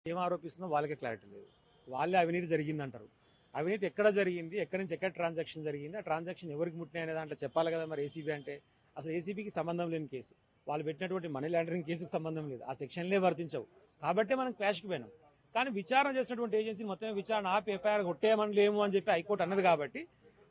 ఏం ఆరోపిస్తుందో వాళ్ళకే క్లారిటీ లేదు. వాళ్ళే అవినీతి జరిగిందంటారు. అవినీతి ఎక్కడ జరిగింది, ఎక్కడి నుంచి ఎక్కడ ట్రాన్సాక్షన్ జరిగింది, ఆ ట్రాన్సాక్షన్ ఎవరికి ముట్టినాయి అనే దాంట్లో చెప్పాలి కదా. మరి ఏసీబీ అంటే అసలు ఏసీబీకి సంబంధం లేని కేసు, వాళ్ళు పెట్టినటువంటి మనీ లాండరింగ్ కేసుకు సంబంధం లేదు, ఆ సెక్షన్లే వర్తించవు. కాబట్టే మనం క్వాష్కి పోయినాం. కానీ విచారణ చేసినటువంటి ఏజెన్సీ మొత్తం విచారణ ఆపి ఎఫ్ఐఆర్ కొట్టేయమని లేము అని చెప్పి హైకోర్టు అన్నది. కాబట్టి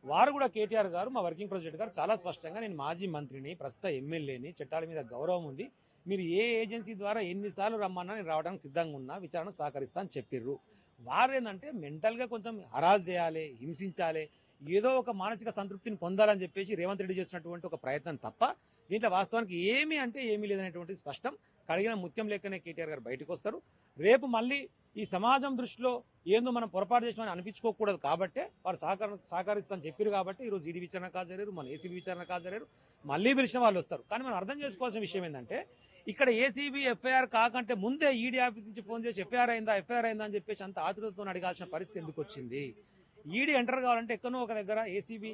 వారు కూడా కేటీఆర్ గారు, మా వర్కింగ్ ప్రెసిడెంట్ గారు చాలా స్పష్టంగా, నేను మాజీ మంత్రిని, ప్రస్తుత ఎమ్మెల్యేని, చట్టాల మీద గౌరవం ఉంది, మీరు ఏ ఏజెన్సీ ద్వారా ఎన్నిసార్లు రమ్మన్నా నేను రావడానికి సిద్ధంగా ఉన్నా, విచారణకు సహకరిస్తా అని చెప్పిర్రు. వారేందంటే మెంటల్గా కొంచెం హరాజ్ చేయాలి, హింసించాలి, ఏదో ఒక మానసిక సంతృప్తిని పొందాలని చెప్పేసి రేవంత్ రెడ్డి చేసినటువంటి ఒక ప్రయత్నం తప్ప దీంట్లో వాస్తవానికి ఏమీ అంటే ఏమీ లేదనేటువంటి స్పష్టం. కడిగిన ముత్యం లెక్కనే కేటీఆర్ గారు బయటకు వస్తారు. రేపు మళ్ళీ ఈ సమాజం దృష్టిలో ఏందో మనం పొరపాటు చేసామని అనిపించుకోకూడదు. కాబట్టే వారు సహకరిస్తామని చెప్పారు. కాబట్టి ఈరోజు ఈడీ విచారణ హాజరయ్యారు, మన ఏసీబీ విచారణ హాజరయ్యారు, మళ్ళీ పిలిచిన వాళ్ళు వస్తారు. కానీ మనం అర్థం చేసుకోవాల్సిన విషయం ఏంటంటే, ఇక్కడ ఏసీబీ ఎఫ్ఐఆర్ కాకంటే ముందే ఈడీ ఆఫీస్ నుంచి ఫోన్ చేసి ఎఫ్ఐఆర్ అయిందా అని చెప్పేసి అంత ఆతురతతో అడగాల్సిన పరిస్థితి ఎందుకు వచ్చింది? ఈడీ ఎంటర్ కావాలంటే ఎక్కడో ఒక దగ్గర ఏసీబీ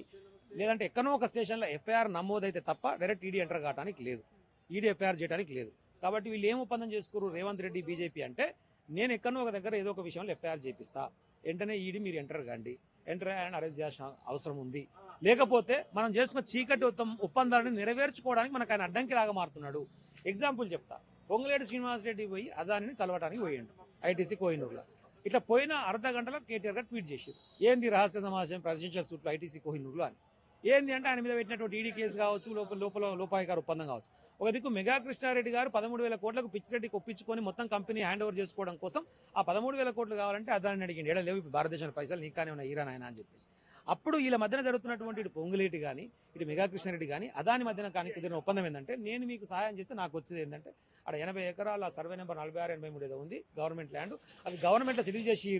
లేదంటే ఎక్కడో ఒక స్టేషన్లో ఎఫ్ఐఆర్ నమోదైతే తప్ప డైరెక్ట్ ఈడీ ఎంటర్ కావడానికి లేదు, ఈడీ ఎఫ్ఐఆర్ చేయడానికి లేదు. కాబట్టి వీళ్ళు ఏం ఒప్పందం చేసుకోరు రేవంత్ రెడ్డి బీజేపీ అంటే, నేను ఎక్కడో ఒక దగ్గర ఏదో ఒక విషయంలో ఎఫ్ఐఆర్ చేపిస్తా, వెంటనే ఈడీ మీరు ఎంటర్ కండి, ఎంటర్ అయ్యాలని అరెస్ట్ చేయాల్సిన అవసరం ఉంది. లేకపోతే మనం చేసుకున్న చీకటి ఒప్పందాన్ని నెరవేర్చుకోవడానికి మనకు ఆయన అడ్డంకిలాగా మారుతున్నాడు. ఎగ్జాంపుల్ చెప్తా. పొంగులేటి శ్రీనివాసరెడ్డి పోయి అదానిని కలవటానికి పోయిండు ఐటీసీ కోహినూరులో. ఇట్లా పోయిన అర్ధ గంటలో కేటీఆర్ గారు ట్వీట్ చేశారు, ఏంది రహస్య సమావేశం ప్రెసిడెన్షియల్ సూట్లో ఐటీసీ కోహినూరులో అని. ఏంది అంటే ఆయన మీద పెట్టినటువంటి ఈడీ కేసు కావచ్చు, లోపాయికారు ఒప్పందం కావచ్చు. ఒక దిక్కు మెగా కృష్ణారెడ్డి గారు 13,000 కోట్లకు పిచ్చిరెడ్డికి ఒప్పించుకొని మొత్తం కంపెనీ హ్యాండ్ ఓవర్ చేసుకోవడం కోసం ఆ 13,000 కోట్లు కావాలంటే అదాన్ని అడిగింది, ఎడ లేవు భారతదేశం పైసలు నీకానే ఉన్నాయి ఈరాన్ ఆయన అని చెప్పేసి. అప్పుడు వీళ్ళ మధ్యన జరుగుతున్నటువంటి ఇటు పొంగులేటి కానీ ఇటు మెగా కృష్ణారెడ్డి కానీ అదాని మధ్యన కానీ కుదిరిన ఒప్పందం ఏంటంటే, నేను మీకు సహాయం చేస్తే నాకు వచ్చేది ఏంటంటే, అక్కడ 80 ఎకరాల సర్వే నెంబర్ 46-83 ఏదో ఉంది గవర్నమెంట్ ల్యాండ్, అది గవర్నమెంట్లో సెటిల్ చేసి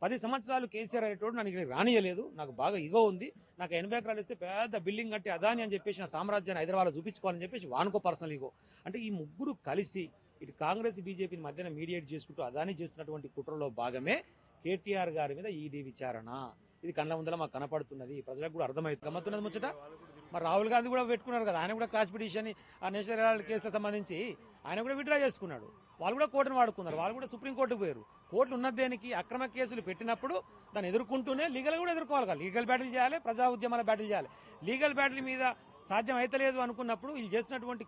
10 సంవత్సరాలు కేసీఆర్ అనేటోడు నన్ను ఇక్కడ రానియలేదు, నాకు బాగా ఇగో ఉంది, నాకు 80 ఎకరాలు ఇస్తే పెద్ద బిల్డింగ్ కట్టి అదాని అని చెప్పేసి నా సామ్రాజ్యాన్ని హైదరాబాద్లో చూపించుకోవాలని చెప్పేసి వానుకో పర్సనల్ ఇగో. అంటే ఈ ముగ్గురు కలిసి ఇటు కాంగ్రెస్ బీజేపీని మధ్యన మీడియేట్ చేసుకుంటూ అదాని చేస్తున్నటువంటి కుట్రలో భాగమే కేటీఆర్ గారి మీద ఈడీ విచారణ. ఇది కళ్ళ ముందర మాకు కనపడుతున్నది, ప్రజలకు కూడా అర్థమవుతుంది, గమ్మతున్నది ముచ్చట. మరి రాహుల్ గాంధీ కూడా పెట్టుకున్నారు కదా, ఆయన కూడా క్లాస్ పిటిషన్ ఆ నేషనల్ హెరాల్డ్ కేసులకు సంబంధించి ఆయన కూడా విత్డ్రా చేసుకున్నాడు. వాళ్ళు కూడా కోర్టును వాడుకున్నారు, వాళ్ళు కూడా సుప్రీంకోర్టుకు పోయారు. కోర్టులు ఉన్నది దేనికి? అక్రమ కేసులు పెట్టినప్పుడు దాన్ని ఎదుర్కొంటూనే లీగల్ కూడా ఎదుర్కోవాలి కదా, లీగల్ బ్యాటిల్ చేయాలి, ప్రజా ఉద్యమాల బ్యాటిల్ చేయాలి. లీగల్ బ్యాటిల్ మీద సాధ్యం అయితలేదు అనుకున్నప్పుడు వీళ్ళు చేసినటువంటి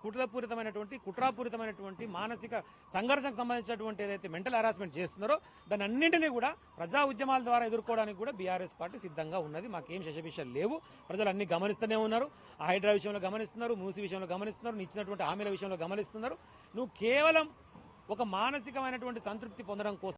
కుట్రాపూరితమైనటువంటి మానసిక సంఘర్షణకు సంబంధించినటువంటి ఏదైతే మెంటల్ హరాస్మెంట్ చేస్తున్నారో దాన్ని అన్నింటినీ కూడా ప్రజా ఉద్యమాల ద్వారా ఎదుర్కోవడానికి కూడా బీఆర్ఎస్ పార్టీ సిద్ధంగా ఉన్నది. మాకేం శశభిషాలు లేవు, ప్రజలు అన్ని గమనిస్తూనే ఉన్నారు. ఆ హైడ్రా విషయంలో గమనిస్తున్నారు, మూసి విషయంలో గమనిస్తున్నారు, ఇచ్చినటువంటి హామీల విషయంలో గమనిస్తున్నారు. నువ్వు కేవలం ఒక మానసికమైనటువంటి సంతృప్తి పొందడం కోసం